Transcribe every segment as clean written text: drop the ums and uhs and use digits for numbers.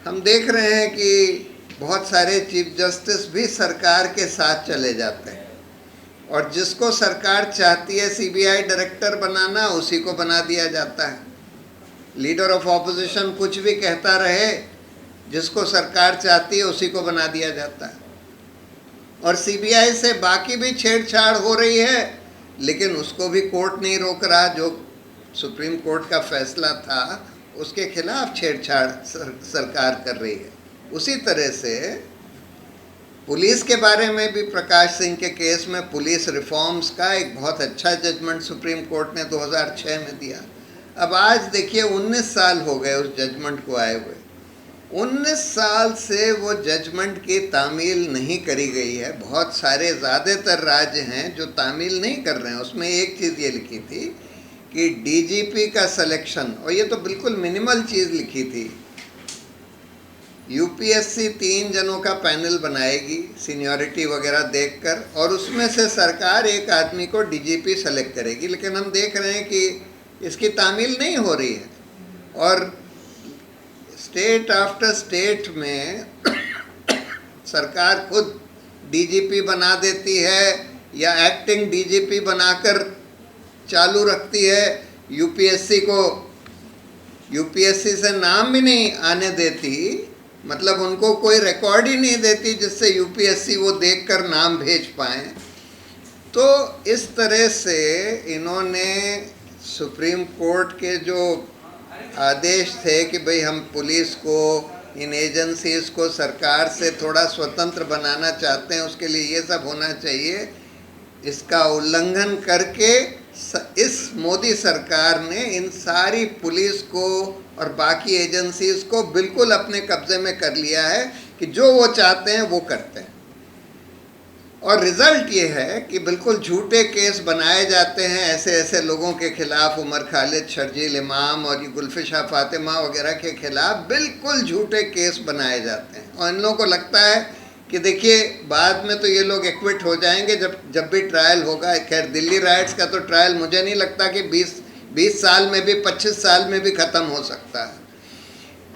हम देख रहे हैं कि बहुत सारे चीफ जस्टिस भी सरकार के साथ चले जाते हैं और जिसको सरकार चाहती है सीबीआई डायरेक्टर बनाना, उसी को बना दिया जाता है। लीडर ऑफ ऑपोजिशन कुछ भी कहता रहे, जिसको सरकार चाहती है उसी को बना दिया जाता है। और सीबीआई से बाकी भी छेड़छाड़ हो रही है, लेकिन उसको भी कोर्ट नहीं रोक रहा। जो सुप्रीम कोर्ट का फैसला था उसके खिलाफ छेड़छाड़ सरकार कर रही है। उसी तरह से पुलिस के बारे में भी प्रकाश सिंह के केस में पुलिस रिफॉर्म्स का एक बहुत अच्छा जजमेंट सुप्रीम कोर्ट ने 2006 में दिया। अब आज देखिए 19 साल हो गए उस जजमेंट को आए हुए। 19 साल से वो जजमेंट की तामील नहीं करी गई है। बहुत सारे ज़्यादातर राज्य हैं जो तामील नहीं कर रहे हैं। उसमें एक चीज़ ये लिखी थी कि डीजीपी का सिलेक्शन, और ये तो बिल्कुल मिनिमल चीज़ लिखी थी, यूपीएससी 3 जनों का पैनल बनाएगी सीनियरिटी वगैरह देखकर, और उसमें से सरकार एक आदमी को डीजीपी सेलेक्ट करेगी। लेकिन हम देख रहे हैं कि इसकी तामील नहीं हो रही है और स्टेट आफ्टर स्टेट में सरकार खुद डीजीपी बना देती है या एक्टिंग डीजीपी बनाकर चालू रखती है। यूपीएससी से नाम भी नहीं आने देती, मतलब उनको कोई रिकॉर्ड ही नहीं देती जिससे यूपीएससी वो देखकर नाम भेज पाए। तो इस तरह से इन्होंने सुप्रीम कोर्ट के जो आदेश थे कि भाई हम पुलिस को, इन एजेंसीज को सरकार से थोड़ा स्वतंत्र बनाना चाहते हैं, उसके लिए ये सब होना चाहिए, इसका उल्लंघन करके इस मोदी सरकार ने इन सारी पुलिस को और बाकी एजेंसीज को बिल्कुल अपने कब्जे में कर लिया है कि जो वो चाहते हैं वो करते हैं। और रिज़ल्ट ये है कि बिल्कुल झूठे केस बनाए जाते हैं ऐसे ऐसे लोगों के खिलाफ, उमर खालिद, शर्जील इमाम और ये गुलफिशा फातिमा वगैरह के खिलाफ बिल्कुल झूठे केस बनाए जाते हैं। और इन लोगों को लगता है कि देखिए बाद में तो ये लोग एक्विट हो जाएंगे जब भी ट्रायल होगा। खैर दिल्ली राइट्स का तो ट्रायल मुझे नहीं लगता कि 20 साल में भी, 25 साल में भी ख़त्म हो सकता है,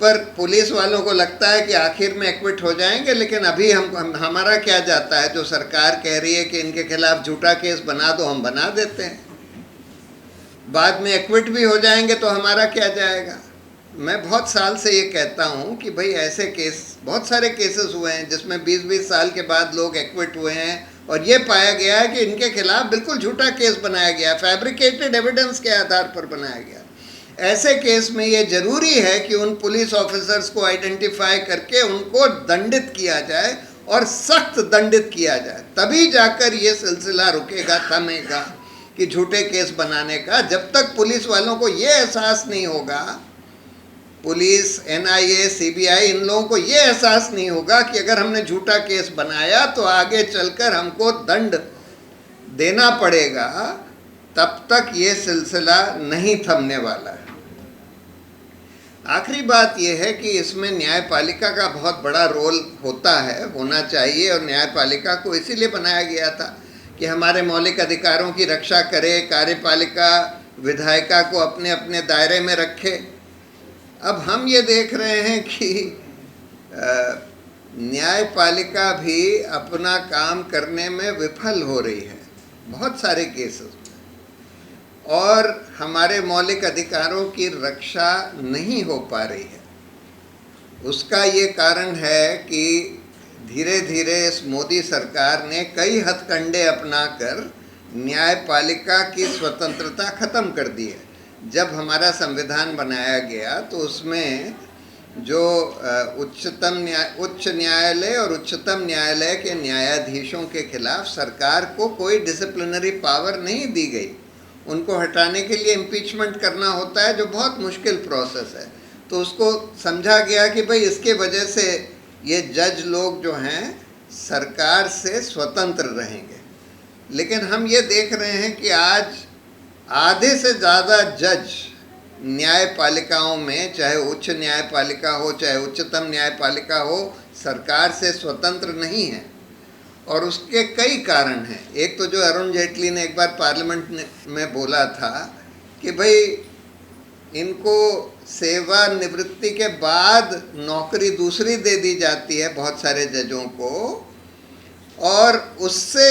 पर पुलिस वालों को लगता है कि आखिर में एक्विट हो जाएंगे। लेकिन अभी हमारा क्या जाता है, जो सरकार कह रही है कि इनके खिलाफ झूठा केस बना दो, हम बना देते हैं। बाद में एक्विट भी हो जाएंगे तो हमारा क्या जाएगा। मैं बहुत साल से ये कहता हूँ कि भाई ऐसे केस, बहुत सारे केसेस हुए हैं जिसमें 20-20 साल के बाद लोग एक्विट हुए हैं और ये पाया गया है कि इनके खिलाफ बिल्कुल झूठा केस बनाया गया, फैब्रिकेटेड एविडेंस के आधार पर बनाया गया। ऐसे केस में ये ज़रूरी है कि उन पुलिस ऑफिसर्स को आइडेंटिफाई करके उनको दंडित किया जाए और सख्त दंडित किया जाए, तभी जाकर ये सिलसिला रुकेगा, थमेगा कि झूठे केस बनाने का। जब तक पुलिस वालों को ये एहसास नहीं होगा, पुलिस, एनआईए, सीबीआई, इन लोगों को ये एहसास नहीं होगा कि अगर हमने झूठा केस बनाया तो आगे चलकर हमको दंड देना पड़ेगा, तब तक ये सिलसिला नहीं थमने वाला है। आखिरी बात यह है कि इसमें न्यायपालिका का बहुत बड़ा रोल होता है, होना चाहिए, और न्यायपालिका को इसीलिए बनाया गया था कि हमारे मौलिक अधिकारों की रक्षा करे, कार्यपालिका विधायिका को अपने अपने दायरे में रखे। अब हम ये देख रहे हैं कि न्यायपालिका भी अपना काम करने में विफल हो रही है बहुत सारे केसेस में, और हमारे मौलिक अधिकारों की रक्षा नहीं हो पा रही है। उसका ये कारण है कि धीरे धीरे इस मोदी सरकार ने कई हथकंडे अपनाकर न्यायपालिका की स्वतंत्रता ख़त्म कर दी है। जब हमारा संविधान बनाया गया तो उसमें जो उच्च न्यायालय और उच्चतम न्यायालय के न्यायाधीशों के खिलाफ सरकार को कोई डिसिप्लिनरी पावर नहीं दी गई। उनको हटाने के लिए इम्पीचमेंट करना होता है, जो बहुत मुश्किल प्रोसेस है। तो उसको समझा गया कि भाई इसके वजह से ये जज लोग जो हैं सरकार से स्वतंत्र रहेंगे। लेकिन हम ये देख रहे हैं कि आज आधे से ज़्यादा जज न्यायपालिकाओं में, चाहे उच्च न्यायपालिका हो चाहे उच्चतम न्यायपालिका हो, सरकार से स्वतंत्र नहीं है। और उसके कई कारण हैं। एक तो जो अरुण जेटली ने एक बार पार्लियामेंट में बोला था कि भाई इनको सेवानिवृत्ति के बाद नौकरी दूसरी दे दी जाती है बहुत सारे जजों को, और उससे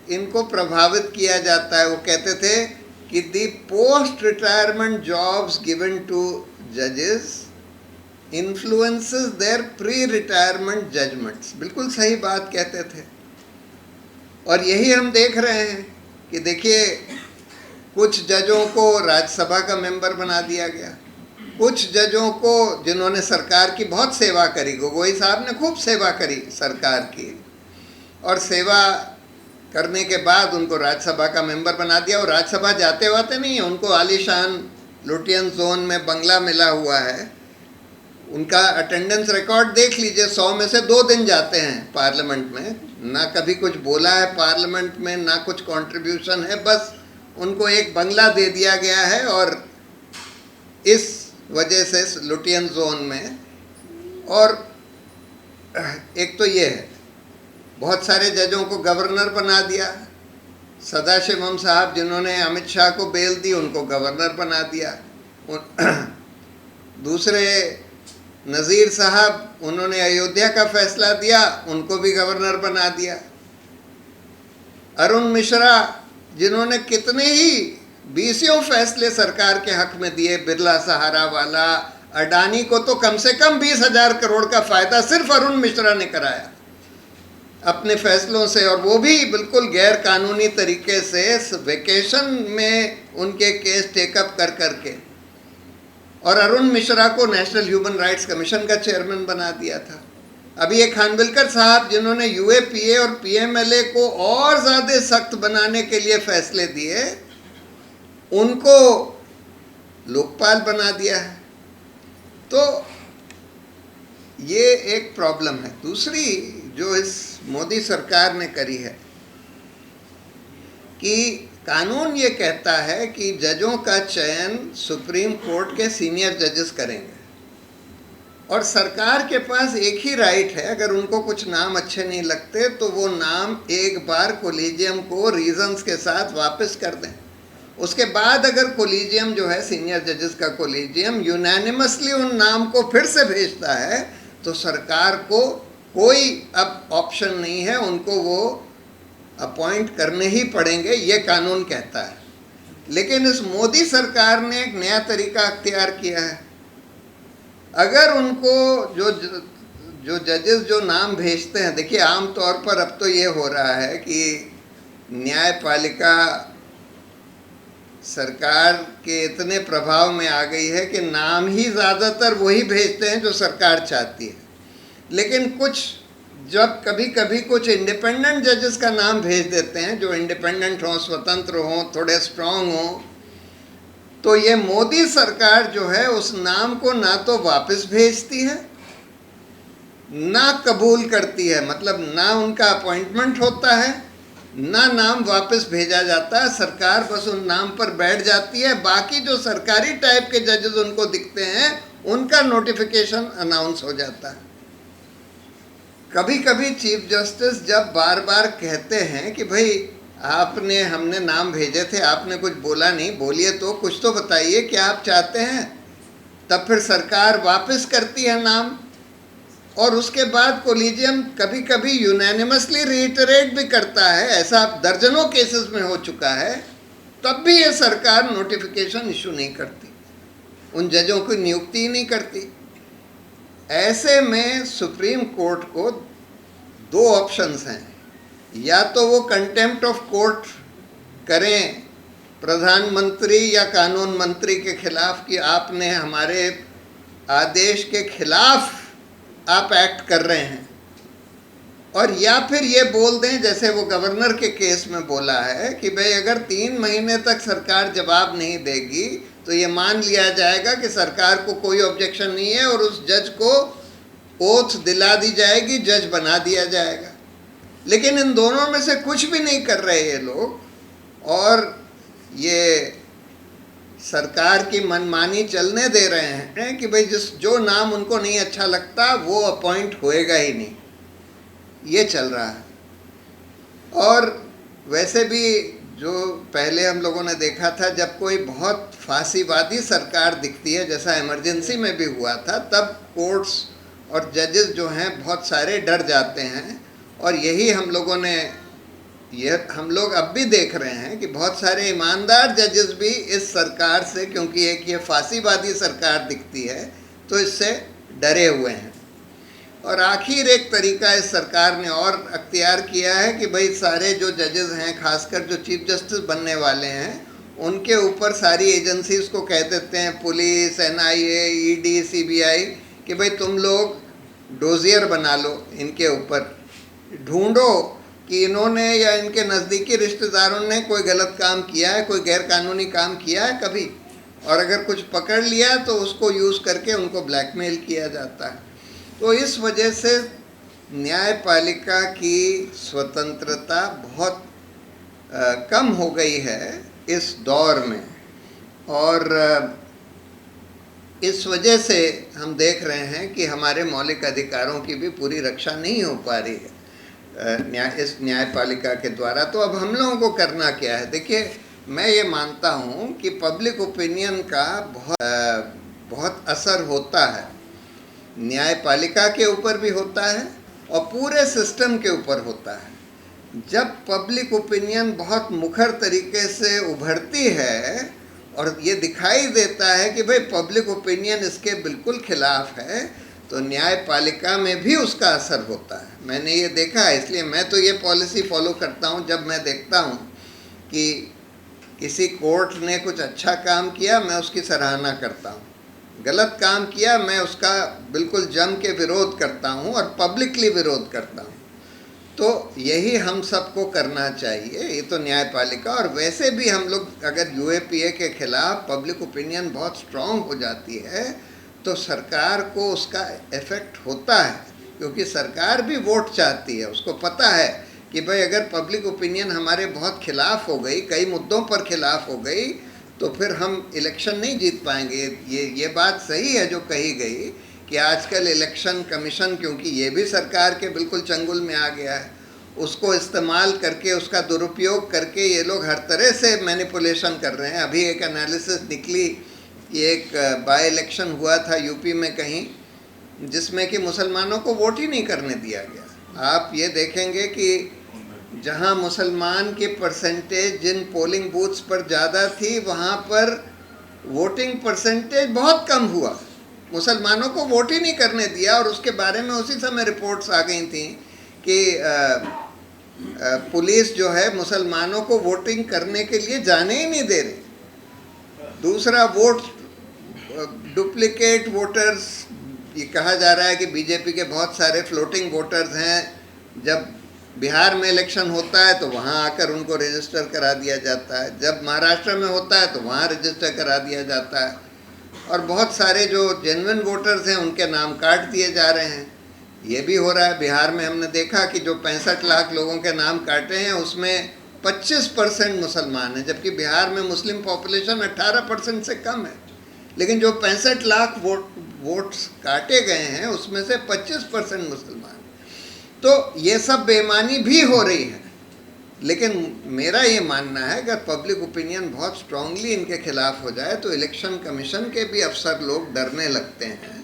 इनको प्रभावित किया जाता है। वो कहते थे कि the post retirement jobs given to जजेस influences their pre retirement judgements. बिल्कुल सही बात कहते थे, और यही हम देख रहे हैं कि देखिए कुछ जजों को राज्यसभा का मेंबर बना दिया गया, कुछ जजों को जिन्होंने सरकार की बहुत सेवा करी, गोगोई साहब ने खूब सेवा करी सरकार की, और सेवा करने के बाद उनको राज्यसभा का मेंबर बना दिया। और राज्यसभा जाते वाते नहीं है, उनको आलीशान लुटियन जोन में बंगला मिला हुआ है। उनका अटेंडेंस रिकॉर्ड देख लीजिए, 100 में से 2 दिन जाते हैं पार्लियामेंट में, ना कभी कुछ बोला है पार्लियामेंट में, ना कुछ कंट्रीब्यूशन है, बस उनको एक बंगला दे दिया गया है। और इस वजह से लुटियन जोन में, और एक तो ये है, बहुत सारे जजों को गवर्नर बना दिया। सदाशिवम साहब जिन्होंने अमित शाह को बेल दी, उनको गवर्नर बना दिया। दूसरे नज़ीर साहब, उन्होंने अयोध्या का फैसला दिया, उनको भी गवर्नर बना दिया। अरुण मिश्रा जिन्होंने कितने ही 20 फैसले सरकार के हक में दिए, बिरला सहारा वाला, अडानी को तो कम से कम 20,000 करोड़ का फायदा सिर्फ अरुण मिश्रा ने कराया अपने फैसलों से, और वो भी बिल्कुल गैर कानूनी तरीके से वेकेशन में उनके केस टेकअप कर करके। और अरुण मिश्रा को नेशनल ह्यूमन राइट्स कमीशन का चेयरमैन बना दिया था। अभी ये खानविलकर साहब जिन्होंने यूएपीए और पीएमएलए को और ज़्यादा सख्त बनाने के लिए फैसले दिए, उनको लोकपाल बना दिया है। तो ये एक प्रॉब्लम है। दूसरी जो इस मोदी सरकार ने करी है कि कानून ये कहता है कि जजों का चयन सुप्रीम कोर्ट के सीनियर जजेस करेंगे, और सरकार के पास एक ही राइट है, अगर उनको कुछ नाम अच्छे नहीं लगते तो वो नाम एक बार कोलिजियम को रीजंस के साथ वापस कर दें। उसके बाद अगर कोलिजियम जो है, सीनियर जजेस का कोलिजियम यूनानिमसली उन नाम को फिर से भेजता है, तो सरकार को कोई अब ऑप्शन नहीं है, उनको वो अपॉइंट करने ही पड़ेंगे, ये कानून कहता है। लेकिन इस मोदी सरकार ने एक नया तरीका अख्तियार किया है। अगर उनको जो जजेस जो नाम भेजते हैं, देखिए आम तौर पर अब तो ये हो रहा है कि न्यायपालिका सरकार के इतने प्रभाव में आ गई है कि नाम ही ज़्यादातर वही भेजते हैं जो सरकार चाहती है। लेकिन कुछ जब कभी कभी कुछ इंडिपेंडेंट जजेस का नाम भेज देते हैं, जो इंडिपेंडेंट हों, स्वतंत्र हों, थोड़े स्ट्रांग हों, तो ये मोदी सरकार जो है उस नाम को ना तो वापस भेजती है, ना कबूल करती है। मतलब ना उनका अपॉइंटमेंट होता है, ना नाम वापस भेजा जाता है। सरकार बस उन नाम पर बैठ जाती है। बाकी जो सरकारी टाइप के जजेस उनको दिखते हैं, उनका नोटिफिकेशन अनाउंस हो जाता है। कभी कभी चीफ जस्टिस जब बार बार कहते हैं कि भाई आपने, हमने नाम भेजे थे, आपने कुछ बोला नहीं, बोलिए तो, कुछ तो बताइए क्या आप चाहते हैं, तब फिर सरकार वापस करती है नाम। और उसके बाद कोलिजियम कभी कभी यूनानिमसली रिइटरेट भी करता है, ऐसा दर्जनों केसेस में हो चुका है, तब भी ये सरकार नोटिफिकेशन इशू नहीं करती, उन जजों की नियुक्ति ही नहीं करती। ऐसे में सुप्रीम कोर्ट को 2 ऑप्शंस हैं, या तो वो कंटेम्प्ट ऑफ कोर्ट करें प्रधानमंत्री या कानून मंत्री के खिलाफ कि आपने हमारे आदेश के खिलाफ आप एक्ट कर रहे हैं, और या फिर ये बोल दें जैसे वो गवर्नर के केस में बोला है कि भाई अगर 3 महीने तक सरकार जवाब नहीं देगी तो ये मान लिया जाएगा कि सरकार को कोई ऑब्जेक्शन नहीं है, और उस जज को ओथ दिला दी जाएगी, जज बना दिया जाएगा। लेकिन इन दोनों में से कुछ भी नहीं कर रहे ये लोग, और ये सरकार की मनमानी चलने दे रहे हैं कि भाई जो नाम उनको नहीं अच्छा लगता वो अपॉइंट होएगा ही नहीं, ये चल रहा है। और वैसे भी जो पहले हम लोगों ने देखा था, जब कोई बहुत फांसीवादी सरकार दिखती है, जैसा इमरजेंसी में भी हुआ था, तब कोर्ट्स और जजेस जो हैं बहुत सारे डर जाते हैं। और यही हम लोगों ने हम लोग अब भी देख रहे हैं कि बहुत सारे ईमानदार जजेस भी इस सरकार से, क्योंकि एक ये फांसीवादी सरकार दिखती है, तो इससे डरे हुए हैं। और आखिर एक तरीका इस सरकार ने और अख्तियार किया है कि भाई सारे जो जजेस हैं, खासकर जो चीफ जस्टिस बनने वाले हैं, उनके ऊपर सारी एजेंसीज को कह देते हैं, पुलिस, NIA, ED, CBI, कि भाई तुम लोग डोजियर बना लो, इनके ऊपर ढूंढो कि इन्होंने या इनके नज़दीकी रिश्तेदारों ने कोई गलत काम किया है, कोई गैरकानूनी काम किया है कभी, और अगर कुछ पकड़ लिया तो उसको यूज़ करके उनको ब्लैकमेल किया जाता है। तो इस वजह से न्यायपालिका की स्वतंत्रता बहुत कम हो गई है इस दौर में, और इस वजह से हम देख रहे हैं कि हमारे मौलिक अधिकारों की भी पूरी रक्षा नहीं हो पा रही है इस न्यायपालिका के द्वारा। तो अब हम लोगों को करना क्या है? देखिए, मैं ये मानता हूँ कि पब्लिक ओपिनियन का बहुत असर होता है, न्यायपालिका के ऊपर भी होता है और पूरे सिस्टम के ऊपर होता है। जब पब्लिक ओपिनियन बहुत मुखर तरीके से उभरती है और ये दिखाई देता है कि भाई पब्लिक ओपिनियन इसके बिल्कुल खिलाफ है, तो न्यायपालिका में भी उसका असर होता है। मैंने ये देखा है, इसलिए मैं तो ये पॉलिसी फॉलो करता हूँ। जब मैं देखता हूँ कि किसी कोर्ट ने कुछ अच्छा काम किया, मैं उसकी सराहना करता हूँ। गलत काम किया, मैं उसका बिल्कुल जम के विरोध करता हूँ और पब्लिकली विरोध करता हूँ। तो यही हम सबको करना चाहिए, ये तो न्यायपालिका। और वैसे भी हम लोग अगर UAPA के खिलाफ पब्लिक ओपिनियन बहुत स्ट्रॉन्ग हो जाती है तो सरकार को उसका इफ़ेक्ट होता है, क्योंकि सरकार भी वोट चाहती है। उसको पता है कि भाई अगर पब्लिक ओपिनियन हमारे बहुत खिलाफ हो गई, कई मुद्दों पर खिलाफ हो गई, तो फिर हम इलेक्शन नहीं जीत पाएंगे। ये बात सही है जो कही गई कि आजकल इलेक्शन कमीशन, क्योंकि ये भी सरकार के बिल्कुल चंगुल में आ गया है, उसको इस्तेमाल करके, उसका दुरुपयोग करके ये लोग हर तरह से मैनिपुलेशन कर रहे हैं। अभी एक एनालिसिस निकली कि एक बाई इलेक्शन हुआ था यूपी में कहीं, जिसमें कि मुसलमानों को वोट ही नहीं करने दिया गया। आप ये देखेंगे कि जहां मुसलमान की परसेंटेज जिन पोलिंग बूथ्स पर ज़्यादा थी, वहां पर वोटिंग परसेंटेज बहुत कम हुआ, मुसलमानों को वोट ही नहीं करने दिया। और उसके बारे में उसी समय रिपोर्ट्स आ गई थी कि पुलिस जो है मुसलमानों को वोटिंग करने के लिए जाने ही नहीं दे रही। दूसरा, वोट डुप्लीकेट वोटर्स, ये कहा जा रहा है कि बीजेपी के बहुत सारे फ्लोटिंग वोटर्स हैं। जब बिहार में इलेक्शन होता है तो वहाँ आकर उनको रजिस्टर करा दिया जाता है, जब महाराष्ट्र में होता है तो वहाँ रजिस्टर करा दिया जाता है, और बहुत सारे जो जेन्युइन वोटर्स हैं उनके नाम काट दिए जा रहे हैं। ये भी हो रहा है। बिहार में हमने देखा कि जो 65 लाख लोगों के नाम काटे हैं, उसमें 25% मुसलमान हैं, जबकि बिहार में मुस्लिम पॉपुलेशन 18% से कम है। लेकिन जो 65 लाख वोट्स काटे गए हैं, उसमें से 25% मुसलमान। तो ये सब बेईमानी भी हो रही है। लेकिन मेरा ये मानना है कि अगर पब्लिक ओपिनियन बहुत स्ट्रांगली इनके खिलाफ हो जाए तो इलेक्शन कमीशन के भी अफसर लोग डरने लगते हैं,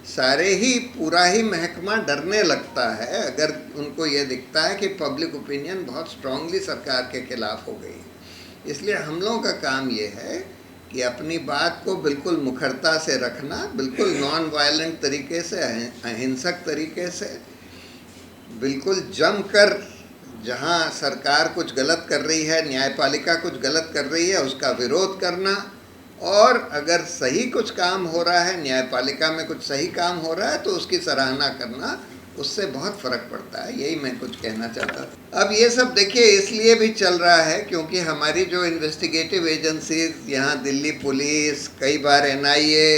सारे ही पूरा ही महकमा डरने लगता है अगर उनको ये दिखता है कि पब्लिक ओपिनियन बहुत स्ट्रांगली सरकार के खिलाफ हो गई। इसलिए हम लोगों का काम ये है कि अपनी बात को बिल्कुल मुखरता से रखना, बिल्कुल नॉन वायलेंट तरीके से, अहिंसक तरीके से, बिल्कुल जमकर, जहां सरकार कुछ गलत कर रही है, न्यायपालिका कुछ गलत कर रही है, उसका विरोध करना। और अगर सही कुछ काम हो रहा है, न्यायपालिका में कुछ सही काम हो रहा है, तो उसकी सराहना करना, उससे बहुत फ़र्क पड़ता है। यही मैं कुछ कहना चाहता था। अब ये सब देखिए इसलिए भी चल रहा है क्योंकि हमारी जो इन्वेस्टिगेटिव एजेंसीज, यहाँ दिल्ली पुलिस, कई बार NIA,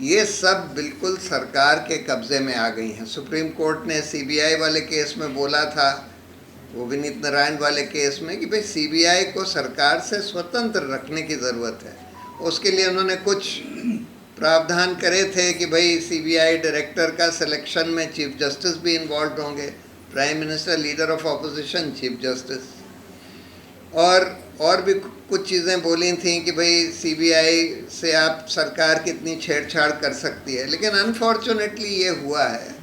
ये सब बिल्कुल सरकार के कब्ज़े में आ गई हैं। सुप्रीम कोर्ट ने CBI वाले केस में बोला था, वो विनीत नारायण वाले केस में, कि भाई CBI को सरकार से स्वतंत्र रखने की ज़रूरत है। उसके लिए उन्होंने कुछ प्रावधान करे थे कि भाई CBI डायरेक्टर का सिलेक्शन में चीफ जस्टिस भी इन्वॉल्व होंगे, prime minister, leader of opposition, chief justice. और भी कुछ चीज़ें बोली थी कि भाई सीबीआई से आप सरकार कितनी छेड़छाड़ कर सकती है, लेकिन अनफॉर्चुनेटली ये हुआ है